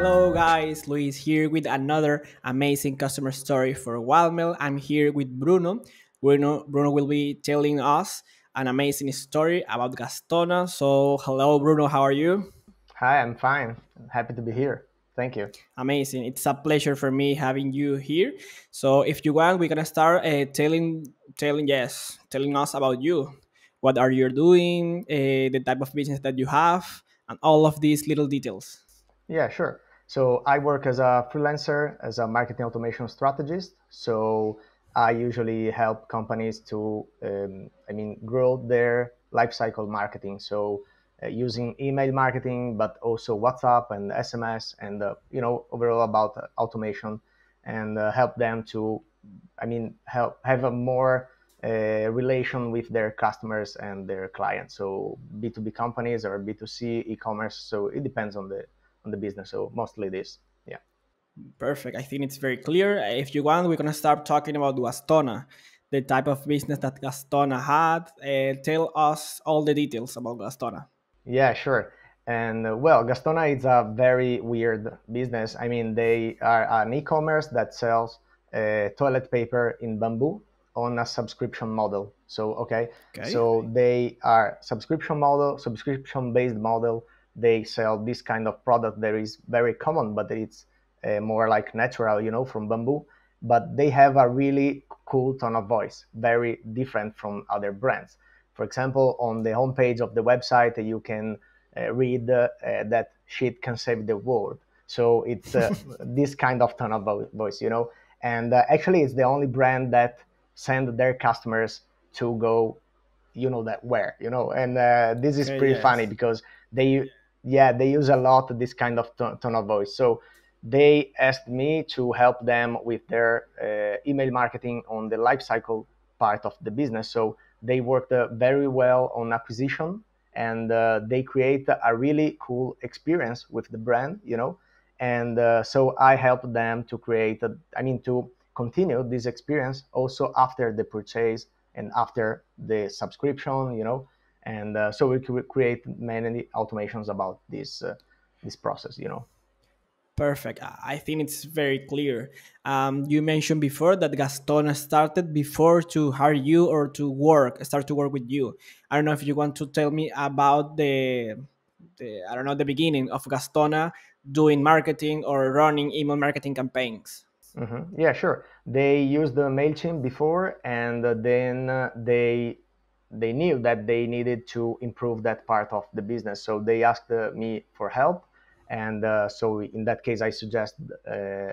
Hello guys, Luis here with another amazing customer story for wildmail. I'm here with Bruno. Bruno will be telling us an amazing story about Gastona. So hello Bruno, how are you? Hi, I'm fine. Happy to be here. Thank you. Amazing. It's a pleasure for me having you here. So if you want, we're gonna start telling us about you. What are you doing? The type of business that you have, and all of these little details. Yeah, sure. So I work as a freelancer, as a marketing automation strategist. So I usually help companies to, grow their lifecycle marketing. So using email marketing, but also WhatsApp and SMS, and overall about automation, and help them to, help have a more relation with their customers and their clients. So B2B companies or B2C e-commerce. So it depends on the business. So mostly this. Yeah. Perfect. I think it's very clear. If you want, we're gonna start talking about Gastona, the type of business that Gastona had. Tell us all the details about Gastona. Yeah, sure. And well, Gastona is a very weird business. I mean, they are an e-commerce that sells toilet paper in bamboo on a subscription model. So, okay, Okay. so they are subscription-based model. They sell this kind of product that is very common, but it's more like natural, from bamboo. But they have a really cool tone of voice, very different from other brands. For example, on the homepage of the website, you can read that shit can save the world. So it's this kind of tone of voice. And actually, it's the only brand that send their customers to go, that where. And this is Okay. pretty funny Yes. because they, yeah, they use a lot this kind of tone of voice. So they asked me to help them with their email marketing on the life cycle part of the business. So they worked very well on acquisition, and they create a really cool experience with the brand. And so I helped them to to continue this experience also after the purchase and after the subscription. And so we could create many automations about this process. Perfect. I think it's very clear. You mentioned before that Gastona started before to hire you or start to work with you. I don't know if you want to tell me about the I don't know the beginning of Gastona doing marketing or running email marketing campaigns. Yeah, sure. They used the Mailchimp before, and then they knew that they needed to improve that part of the business. So they asked me for help, and so in that case, I suggest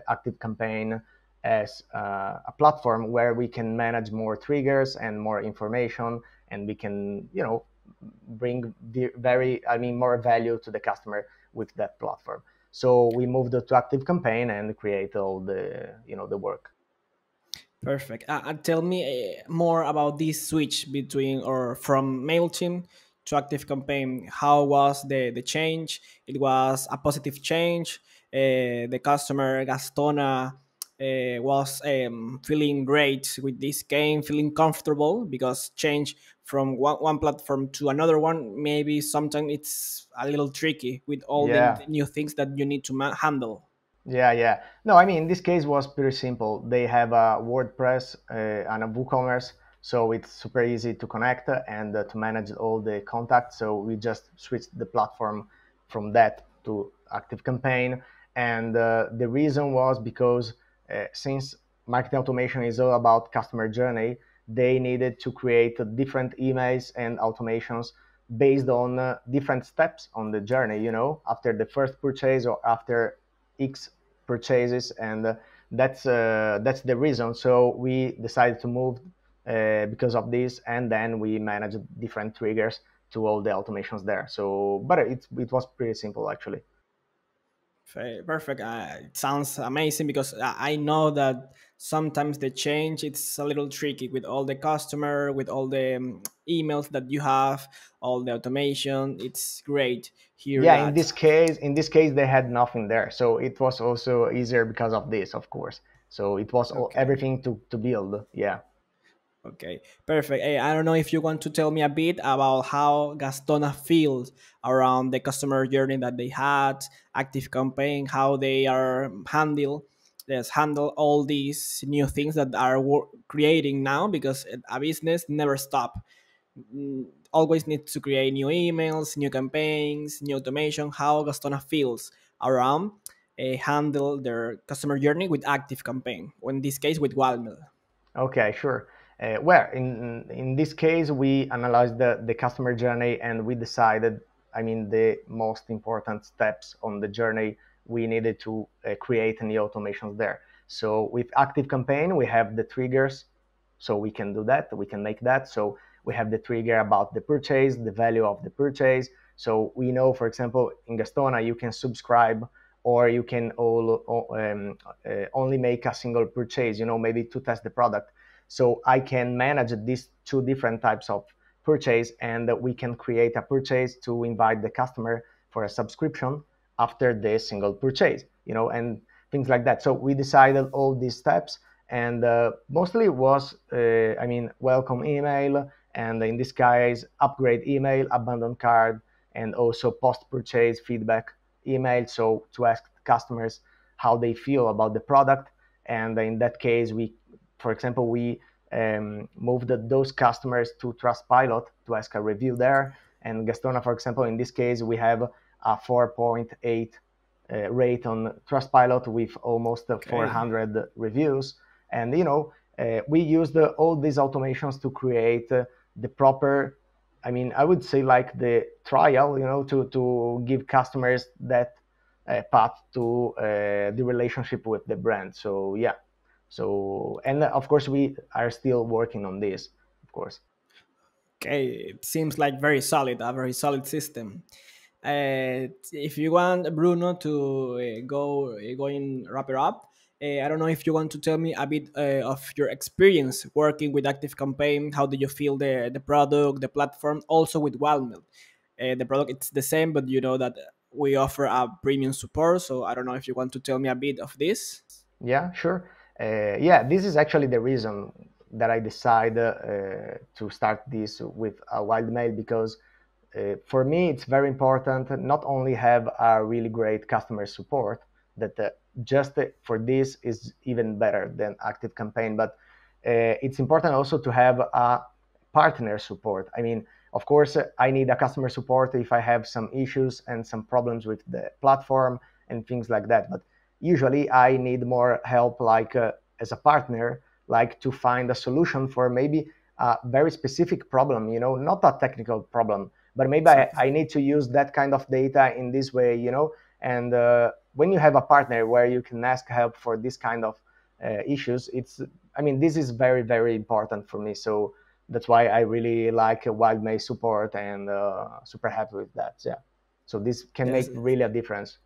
ActiveCampaign as a platform where we can manage more triggers and more information, and we can bring more value to the customer with that platform. So we moved to ActiveCampaign and create all the work. Perfect. And tell me more about this switch between or from Mailchimp to ActiveCampaign. How was the change? It was a positive change. The customer Gastona was feeling great with this game, feeling comfortable because change from one platform to another one maybe sometimes it's a little tricky with all the Yeah, new things that you need to handle. yeah. No, I mean, in this case was pretty simple. They have a WordPress and a WooCommerce, so it's super easy to connect and to manage all the contacts. So we just switched the platform from that to ActiveCampaign, and the reason was because since marketing automation is all about customer journey, they needed to create different emails and automations based on different steps on the journey. After the first purchase or after X purchases, and that's the reason. So we decided to move because of this, and then we managed different triggers to all the automations there. So, but it was pretty simple actually. Perfect. It sounds amazing because I know that sometimes the change it's a little tricky with all the customer, with all the emails that you have, all the automation. It's great here Yeah, in that. this case they had nothing there, so it was also easier because of this, of course. So it was Okay. everything to build. Yeah. Okay, perfect. I don't know if you want to tell me a bit about how Gastona feels around the customer journey that they had, active campaign, how they are handle all these new things that are creating now, because a business never stop. Always needs to create new emails, new campaigns, new automation. How Gastona feels around handle their customer journey with active campaign, or in this case with wildmail. Okay, sure. Well, in this case, we analyzed the customer journey and we decided, I mean, the most important steps on the journey we needed to create any automations there. So with ActiveCampaign, we have the triggers, so we can do that. We can make that. So we have the trigger about the purchase, the value of the purchase. So we know, for example, in Gastona, you can subscribe or you can only make a single purchase, maybe to test the product. So I can manage these two different types of purchase, and we can create a purchase to invite the customer for a subscription after the single purchase, and things like that. So we decided all these steps, and mostly was, welcome email, and in this case, upgrade email, abandon card, and also post-purchase feedback email. So to ask customers how they feel about the product, and in that case, for example, we moved those customers to Trustpilot to ask a review there. And Gastona, for example, in this case, we have a 4.8 rate on Trustpilot with almost Okay. 400 reviews. And we used all these automations to create the proper, I would say like the trial, to give customers that path to the relationship with the brand. So yeah. So, and of course, we are still working on this, of course. Okay, it seems like a very solid system. If you want Bruno to go in wrap it up, I don't know if you want to tell me a bit of your experience working with ActiveCampaign. How do you feel the product, the platform, also with Wildmail? The product it's the same, but you know that we offer a premium support. So I don't know if you want to tell me a bit of this. Yeah, sure. Yeah, this is actually the reason that I decided to start this with a wild mail, because for me it's very important not only have a really great customer support that just for this is even better than active campaign, but it's important also to have a partner support. I mean, of course, I need a customer support if I have some issues and some problems with the platform and things like that, but usually I need more help, like as a partner, like to find a solution for maybe a very specific problem, not a technical problem, but maybe Exactly. I need to use that kind of data in this way, and when you have a partner where you can ask help for this kind of issues, this is very, very important for me. So that's why I really like wildmail support, and super happy with that. Yeah, so this can Yes. make really a difference.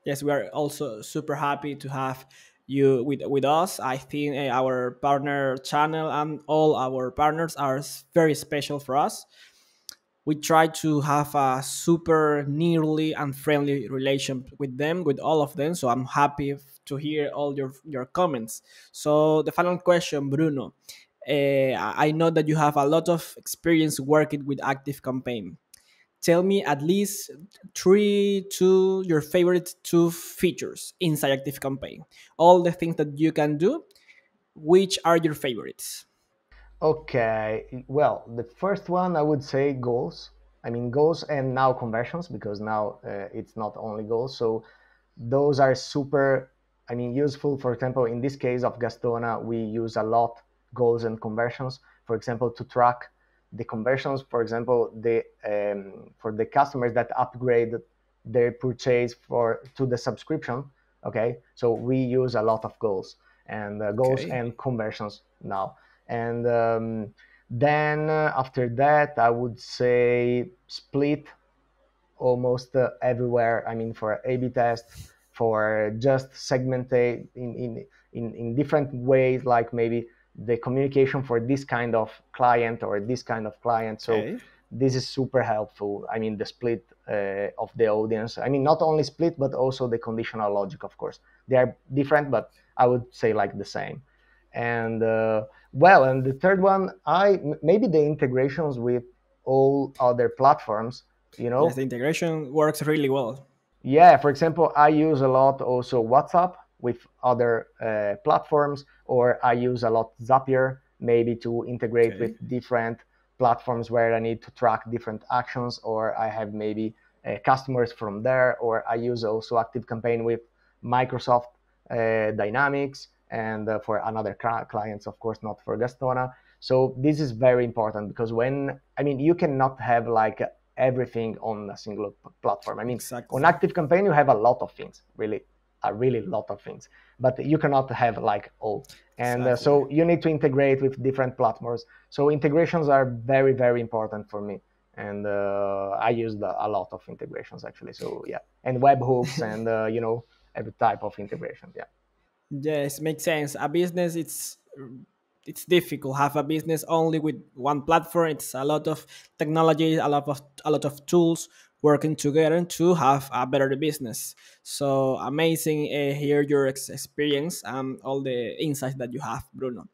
Yes, we are also super happy to have you with us. I think our partner channel and all our partners are very special for us. We try to have a super nearly and friendly relation with them, with all of them. So I'm happy to hear all your comments. So the final question, Bruno. I know that you have a lot of experience working with Active Campaign. Tell me at least your favorite two features inside Active Campaign. All the things that you can do, which are your favorites? Okay, well, the first one I would say goals. Goals and now conversions, because now it's not only goals. So those are super, useful. For example, in this case of Gastona, we use a lot goals and conversions. For example, to track the conversions. For example, for the customers that upgrade their purchase to the subscription. Okay, so we use a lot of goals Okay. and conversions now. And then after that, I would say split almost everywhere. For A/B test, for just segmentate in different ways, like maybe the communication for this kind of client or this kind of client. So Okay. this is super helpful. The split of the audience. Not only split, but also the conditional logic. Of course, they are different, but I would say like the same. And Well, and the third one, maybe the integrations with all other platforms, you Yes, know. the integration works really well. Yeah, for example, I use a lot also WhatsApp with other platforms, or I use a lot Zapier maybe to integrate with Okay. different platforms where I need to track different actions, or I have maybe customers from there, or I use also ActiveCampaign with Microsoft Dynamics and for another clients, of course, not for Gastona. So this is very important because I mean, you cannot have like everything on a single platform. I mean, on Exactly. ActiveCampaign, you have a lot of things, really, a really lot of things, but you cannot have like all. And Exactly. so you need to integrate with different platforms. So integrations are very, very important for me. And I used a lot of integrations actually. So yeah, and webhooks and, every type of integration. Yeah. Yes, makes sense. A business, it's difficult. Have a business only with one platform. It's a lot of technology, a lot of tools working together to have a better business. So amazing. Hear your experience and all the insights that you have, Bruno.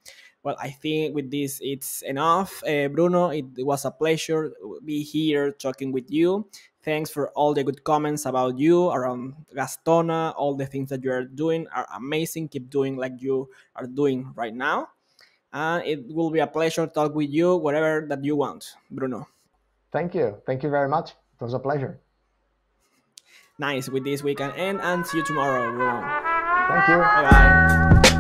Well, I think with this it's enough, Bruno. It was a pleasure be here talking with you. Thanks for all the good comments about you around Gastona. All the things that you are doing are amazing. Keep doing like you are doing right now. And it will be a pleasure to talk with you whatever that you want, Bruno. Thank you. Thank you very much. It was a pleasure. Nice. With this we can end and see you tomorrow, Bruno. Thank you. Bye bye.